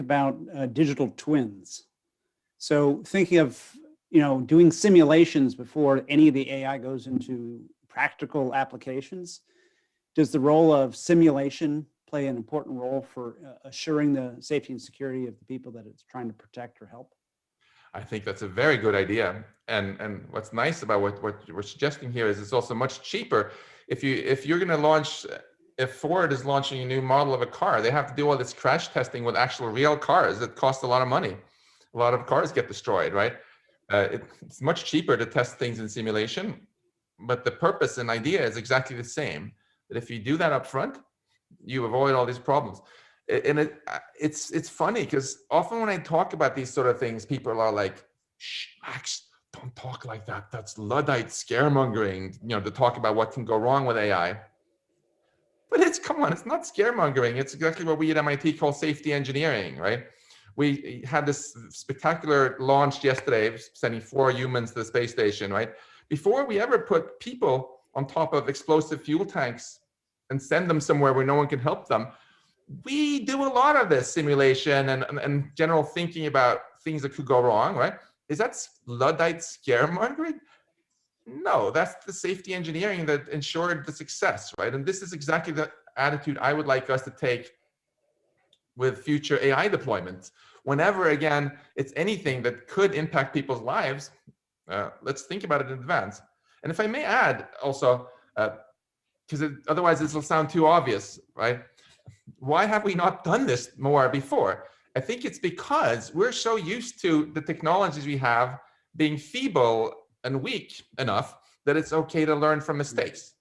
about digital twins. So thinking of, doing simulations before any of the AI goes into practical applications, does the role of simulation play an important role for assuring the safety and security of the people that it's trying to protect or help? I think that's a very good idea. And what's nice about what we're suggesting here is it's also much cheaper. If you're going to launch, if Ford is launching a new model of a car, they have to do all this crash testing with actual real cars that cost a lot of money. A lot of cars get destroyed, right? It's much cheaper to test things in simulation, but the purpose and idea is exactly the same. That if you do that up front, you avoid all these problems. And it's funny because often when I talk about these sort of things, people are like, "Shh, Max, don't talk like that. That's Luddite scaremongering." To talk about what can go wrong with AI. But come on, it's not scaremongering. It's exactly what we at MIT call safety engineering, right? We had this spectacular launch yesterday, sending 4 humans to the space station, right? Before we ever put people on top of explosive fuel tanks and send them somewhere where no one can help them, we do a lot of this simulation and general thinking about things that could go wrong, right? Is that Luddite scaremongering? No, that's the safety engineering that ensured the success, right? And this is exactly the attitude I would like us to take with future AI deployments. Whenever, again, it's anything that could impact people's lives, let's think about it in advance. And if I may add also, because otherwise this will sound too obvious, right? Why have we not done this more before? I think it's because we're so used to the technologies we have being feeble and weak enough that it's okay to learn from mistakes,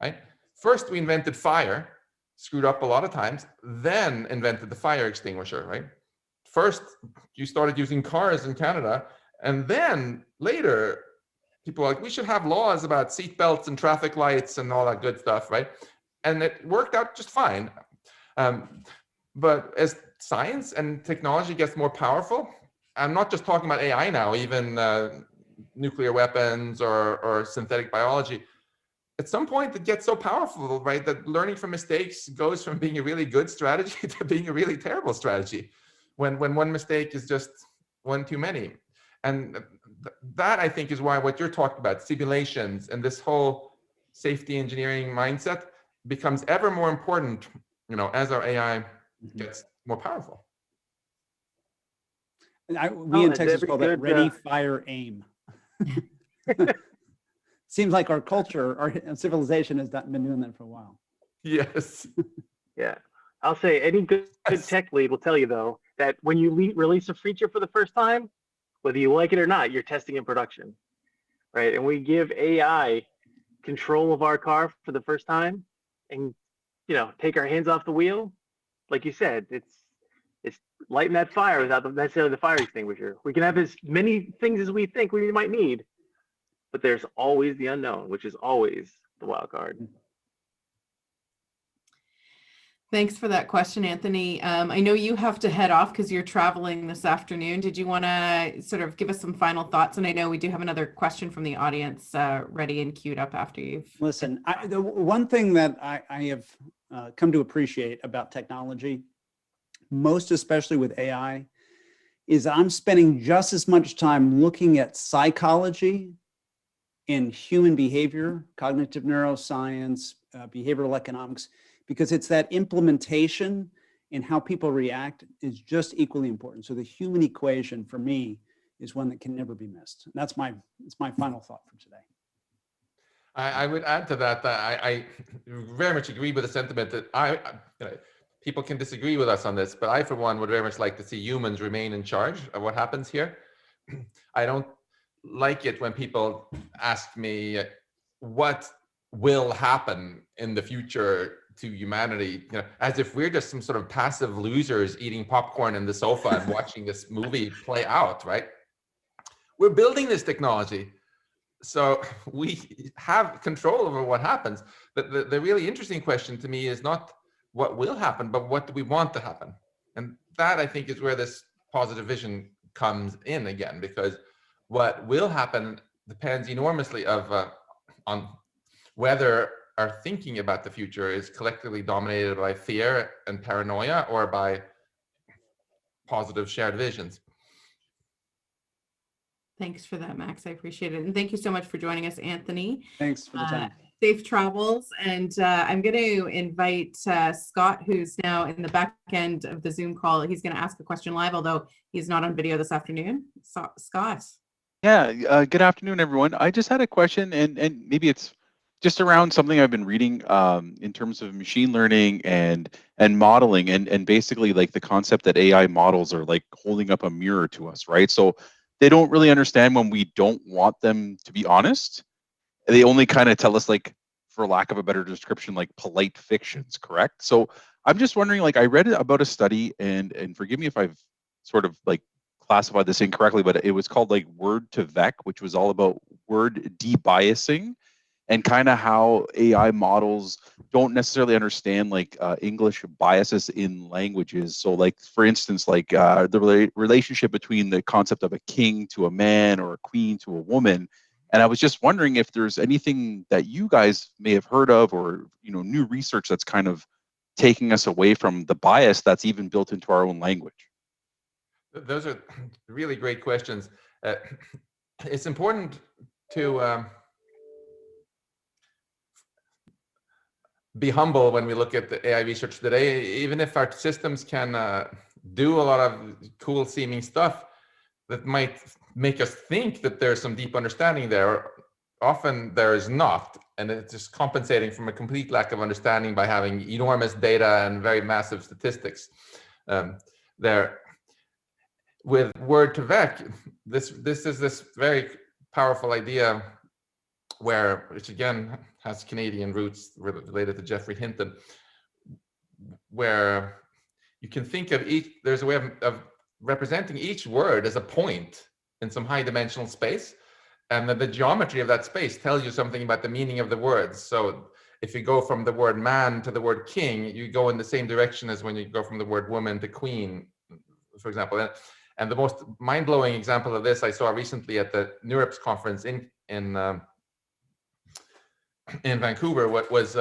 right? First, we invented fire, screwed up a lot of times, then invented the fire extinguisher, right? First, you started using cars in Canada, and then later, people were like, we should have laws about seat belts and traffic lights and all that good stuff, right? And it worked out just fine. But as science and technology gets more powerful, I'm not just talking about AI now, even nuclear weapons or synthetic biology. At some point, it gets so powerful, right, that learning from mistakes goes from being a really good strategy to being a really terrible strategy when one mistake is just one too many. And that, I think, is why what you're talking about, simulations and this whole safety engineering mindset, becomes ever more important, as our AI gets more powerful. We in Texas call that ready, fire, aim. Seems like our culture, our civilization has been doing that for a while. Yes. Yeah. I'll say any good tech lead will tell you, though, that when you release a feature for the first time, whether you like it or not, you're testing in production, right? And we give AI control of our car for the first time and, take our hands off the wheel. Like you said, it's lighting that fire without necessarily the fire extinguisher. We can have as many things as we think we might need, but there's always the unknown, which is always the wild card. Thanks for that question, Anthony. I know you have to head off because you're traveling this afternoon. Did you want to sort of give us some final thoughts? And I know we do have another question from the audience ready and queued up after you've. Listen, the one thing that I have come to appreciate about technology, most especially with AI, is I'm spending just as much time looking at psychology in human behavior, cognitive neuroscience, behavioral economics, because it's that implementation and how people react is just equally important. So the human equation for me is one that can never be missed. And that's my final thought for today. I would add to that I very much agree with the sentiment that people can disagree with us on this, but I, for one, would very much like to see humans remain in charge of what happens here. I don't like it when people ask me what will happen in the future to humanity, as if we're just some sort of passive losers eating popcorn in the sofa and watching this movie play out, right? We're building this technology, so we have control over what happens. The really interesting question to me is not what will happen, but what do we want to happen? And that, I think, is where this positive vision comes in again, because what will happen depends enormously on whether our thinking about the future is collectively dominated by fear and paranoia, or by positive shared visions. Thanks for that, Max. I appreciate it. And thank you so much for joining us, Anthony. Thanks for the time. Safe travels. And I'm going to invite Scott, who's now in the back end of the Zoom call. He's going to ask a question live, although he's not on video this afternoon. So, Scott. Yeah, good afternoon, everyone. I just had a question, and maybe it's just around something I've been reading in terms of machine learning and modeling, and basically like the concept that AI models are like holding up a mirror to us, right? So they don't really understand when we don't want them to be honest. They only kind of tell us, like, for lack of a better description, like polite fictions, correct? So I'm just wondering, like, I read about a study, and forgive me if I've sort of like classified this incorrectly, but it was called like word to vec, which was all about word debiasing, and kind of how AI models don't necessarily understand like English biases in languages. So like, for instance, like the relationship between the concept of a king to a man or a queen to a woman. And I was just wondering if there's anything that you guys may have heard of, or, you know, new research that's kind of taking us away from the bias that's even built into our own language. Those are really great questions. It's important to be humble when we look at the AI research today. Even if our systems can do a lot of cool seeming stuff that might make us think that there's some deep understanding there, often there is not. And it's just compensating from a complete lack of understanding by having enormous data and very massive statistics there. With word to vec, this is this very powerful idea which again has Canadian roots related to Geoffrey Hinton, where you can think of there's a way of representing each word as a point in some high dimensional space, and then the geometry of that space tells you something about the meaning of the words. So if you go from the word man to the word king, you go in the same direction as when you go from the word woman to queen, for example. And the most mind-blowing example of this I saw recently at the NeurIPS conference in Vancouver. What was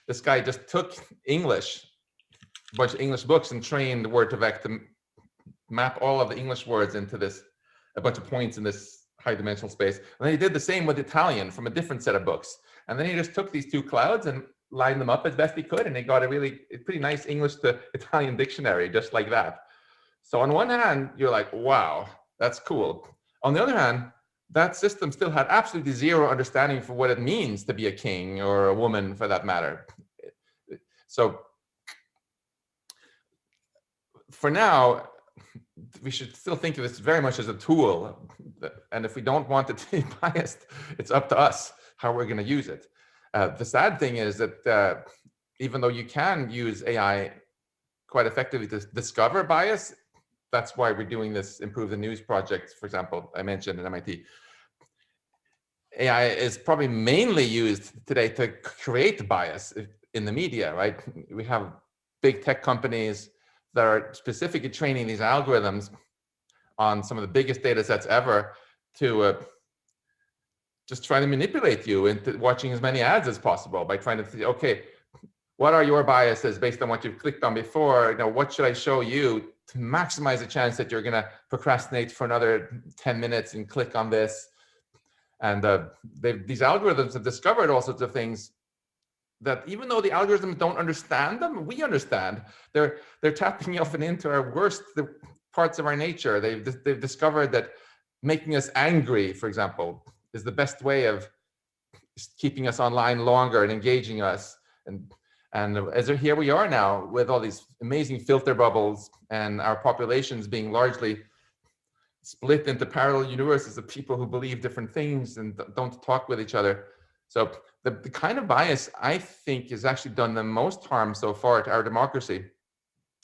this guy just took a bunch of English books, and trained word to vec to map all of the English words into a bunch of points in this high dimensional space. And then he did the same with Italian from a different set of books. And then he just took these two clouds and lined them up as best he could, and he got a pretty nice English to Italian dictionary just like that. So on one hand, you're like, wow, that's cool. On the other hand, that system still had absolutely zero understanding for what it means to be a king or a woman, for that matter. So for now, we should still think of this very much as a tool. And if we don't want it to be biased, it's up to us how we're going to use it. The sad thing is that even though you can use AI quite effectively to discover bias, that's why we're doing this Improve the News project, for example, I mentioned at MIT. AI is probably mainly used today to create bias in the media, right? We have big tech companies that are specifically training these algorithms on some of the biggest data sets ever to just try to manipulate you into watching as many ads as possible by trying to say, okay, what are your biases based on what you've clicked on before? You know, what should I show you to maximize the chance that you're going to procrastinate for another 10 minutes and click on this? And these algorithms have discovered all sorts of things that, even though the algorithms don't understand them, we understand. They're tapping often into our worst parts of our nature. They've discovered that making us angry, for example, is the best way of keeping us online longer and engaging us. And here we are now with all these amazing filter bubbles, and our populations being largely split into parallel universes of people who believe different things and don't talk with each other. So the kind of bias I think has actually done the most harm so far to our democracy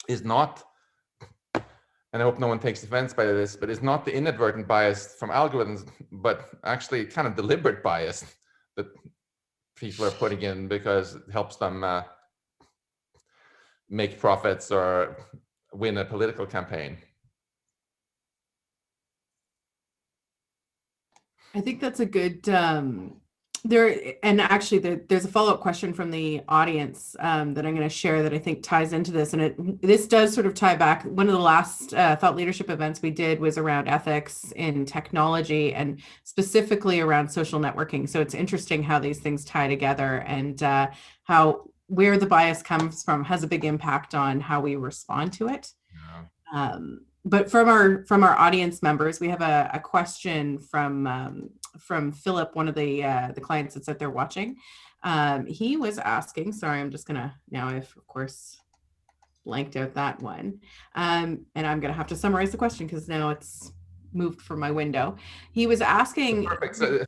is not, and I hope no one takes offense by this, but is not the inadvertent bias from algorithms, but actually kind of deliberate bias that people are putting in because it helps them make profits or win a political campaign. I think that's a good There's a follow-up question from the audience that I'm going to share that I think ties into this, and this does sort of tie back. One of the last thought leadership events we did was around ethics in technology and specifically around social networking. So it's interesting how these things tie together, and how where the bias comes from has a big impact on how we respond to it. Yeah. But from our audience members, we have a question from Philip, one of the clients that's out there watching. He was asking, sorry, I'm just gonna, now I've of course blanked out that one. And I'm gonna have to summarize the question because now it's moved from my window. He was asking.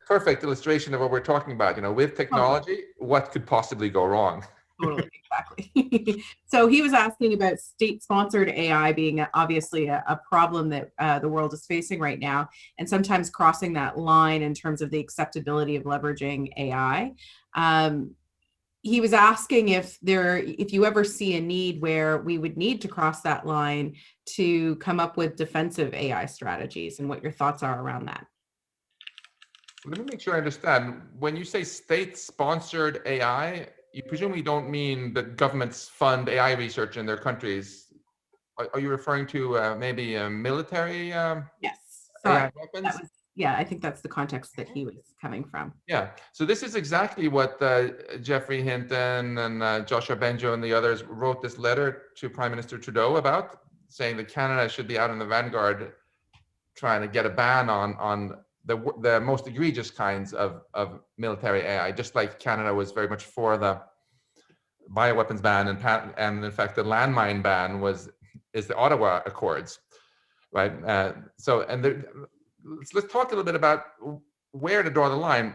Perfect illustration of what we're talking about. You know, with technology, what could possibly go wrong? Totally, exactly. So he was asking about state-sponsored AI being obviously a problem that the world is facing right now, and sometimes crossing that line in terms of the acceptability of leveraging AI. He was asking if you ever see a need where we would need to cross that line to come up with defensive AI strategies, and what your thoughts are around that. Let me make sure I understand. When you say state-sponsored AI, you presumably don't mean that governments fund AI research in their countries. Are you referring to maybe military yes, sorry. AI weapons? Yeah, I think that's the context that he was coming from. Yeah, so this is exactly what Geoffrey Hinton and Joshua Benjo and the others wrote this letter to Prime Minister Trudeau about, saying that Canada should be out in the vanguard trying to get a ban on the most egregious kinds of military AI, just like Canada was very much for the bioweapons ban, and in fact the landmine ban is the Ottawa Accords, right? Let's talk a little bit about where to draw the line.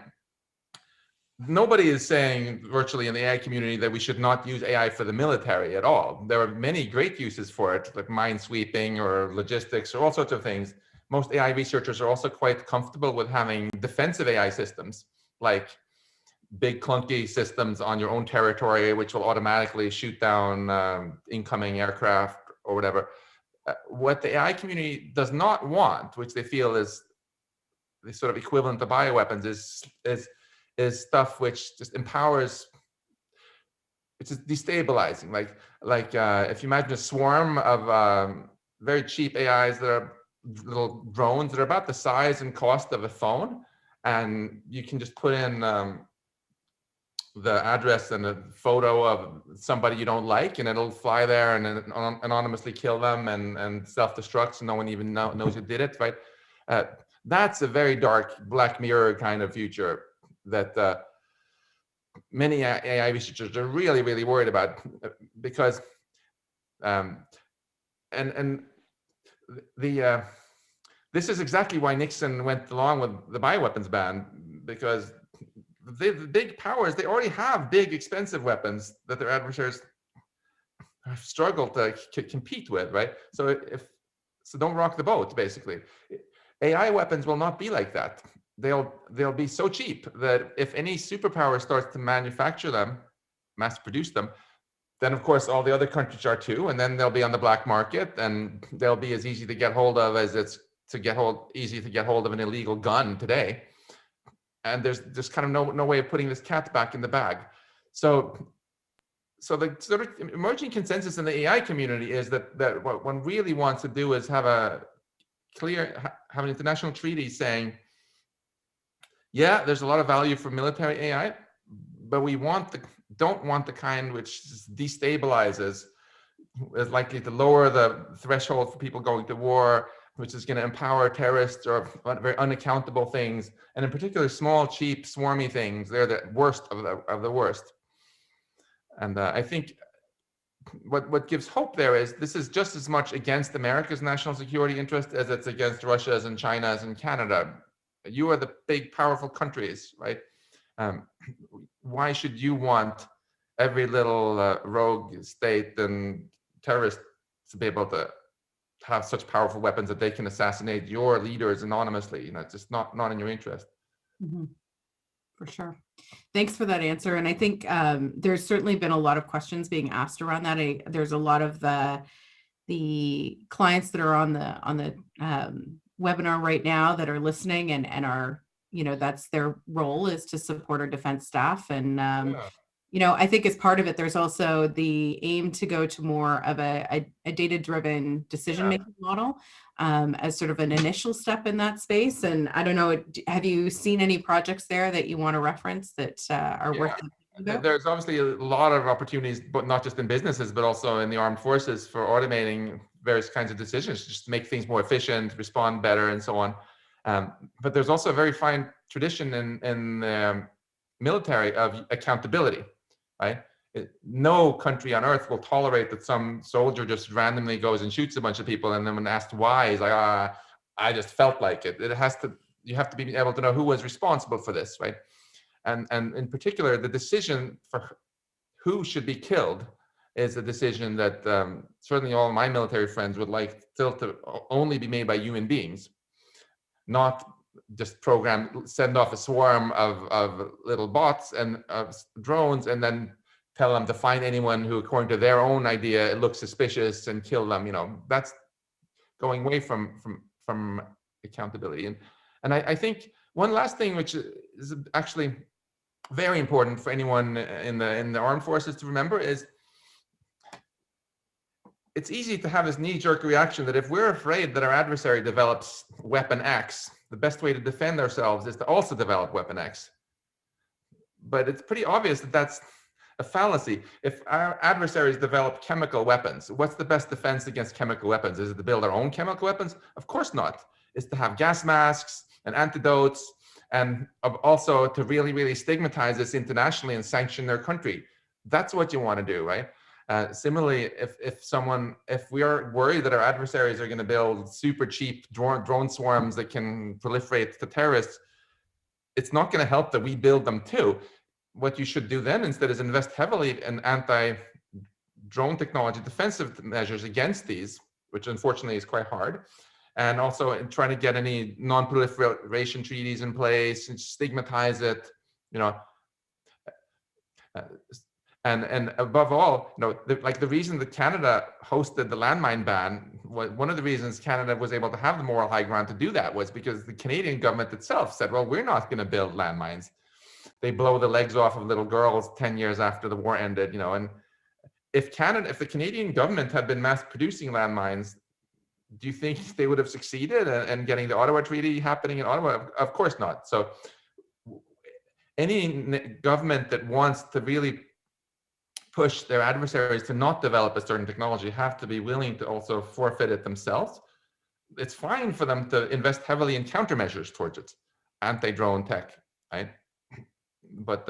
Nobody is saying virtually in the AI community that we should not use AI for the military at all. There are many great uses for it, like minesweeping or logistics or all sorts of things. Most AI researchers are also quite comfortable with having defensive AI systems, like big clunky systems on your own territory, which will automatically shoot down incoming aircraft or whatever. What the AI community does not want, which they feel is the sort of equivalent to bioweapons, is stuff which just empowers, which is destabilizing. Like if you imagine a swarm of very cheap AIs that are little drones that are about the size and cost of a phone, and you can just put in the address and a photo of somebody you don't like, and it'll fly there and anonymously kill them and self-destruct, so no one even knows who did it, right? That's a very dark Black Mirror kind of future that many AI researchers are really, really worried about, because this is exactly why Nixon went along with the bioweapons ban, because the big powers, they already have big, expensive weapons that their adversaries have struggled to compete with, right? So don't rock the boat, basically. AI weapons will not be like that. They'll be so cheap that if any superpower starts to manufacture them, mass produce them, then of course all the other countries are too, and then they'll be on the black market, and they'll be as easy to get hold of as it's easy to get hold of an illegal gun today. And there's just kind of no way of putting this cat back in the bag. So the sort of emerging consensus in the AI community is that what one really wants to do is have an international treaty saying, yeah, there's a lot of value for military AI, but we don't want the kind which destabilizes, is likely to lower the threshold for people going to war, which is going to empower terrorists or very unaccountable things, and in particular, small, cheap, swarmy things. They're the worst of the worst. And I think what gives hope there is this is just as much against America's national security interest as it's against Russia's and China's and Canada. You are the big, powerful countries, right? Why should you want every little rogue state and terrorist to be able to have such powerful weapons that they can assassinate your leaders anonymously? It's just not in your interest. Mm-hmm. For sure. Thanks for that answer. And I think there's certainly been a lot of questions being asked around that. There's a lot of the clients that are on the webinar right now that are listening and are that's their role, is to support our defense staff. And Yeah. I think as part of it, there's also the aim to go to more of a data-driven decision-making model as sort of an initial step in that space. And I don't know, have you seen any projects there that you want to reference that are worth thinking about? There's obviously a lot of opportunities, but not just in businesses, but also in the armed forces for automating various kinds of decisions, just to make things more efficient, respond better, and so on. But there's also a very fine tradition in the military of accountability, right? No country on earth will tolerate that some soldier just randomly goes and shoots a bunch of people, and then when asked why, he's like, I just felt like it. You have to be able to know who was responsible for this, right? And in particular, the decision for who should be killed is a decision that certainly all my military friends would like still to only be made by human beings, not just send off a swarm of little bots and drones, and then tell them to find anyone who, according to their own idea, it looks suspicious and kill them. That's going away from accountability. And I think one last thing, which is actually very important for anyone in the armed forces to remember, is it's easy to have this knee-jerk reaction that if we're afraid that our adversary develops weapon X, the best way to defend ourselves is to also develop weapon X. But it's pretty obvious that that's a fallacy. If our adversaries develop chemical weapons, what's the best defense against chemical weapons? Is it to build our own chemical weapons? Of course not. It's to have gas masks and antidotes, and also to really, really stigmatize this internationally and sanction their country. That's what you want to do, right? Similarly, if we are worried that our adversaries are going to build super cheap drone swarms that can proliferate to terrorists, it's not going to help that we build them too. What you should do then instead is invest heavily in anti-drone technology defensive measures against these, which unfortunately is quite hard. And also in trying to get any non-proliferation treaties in place and stigmatize it, and above all, the reason that Canada hosted the landmine ban, one of the reasons Canada was able to have the moral high ground to do that was because the Canadian government itself said, well, we're not going to build landmines. They blow the legs off of little girls 10 years after the war ended, and if the Canadian government had been mass producing landmines, do you think they would have succeeded in getting the Ottawa Treaty happening in Ottawa? Of course not. So any government that wants to really push their adversaries to not develop a certain technology have to be willing to also forfeit it themselves. It's fine for them to invest heavily in countermeasures towards it, anti-drone tech, right? But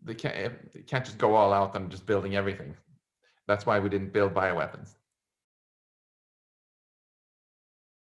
they can't just go all out on just building everything. That's why we didn't build bioweapons.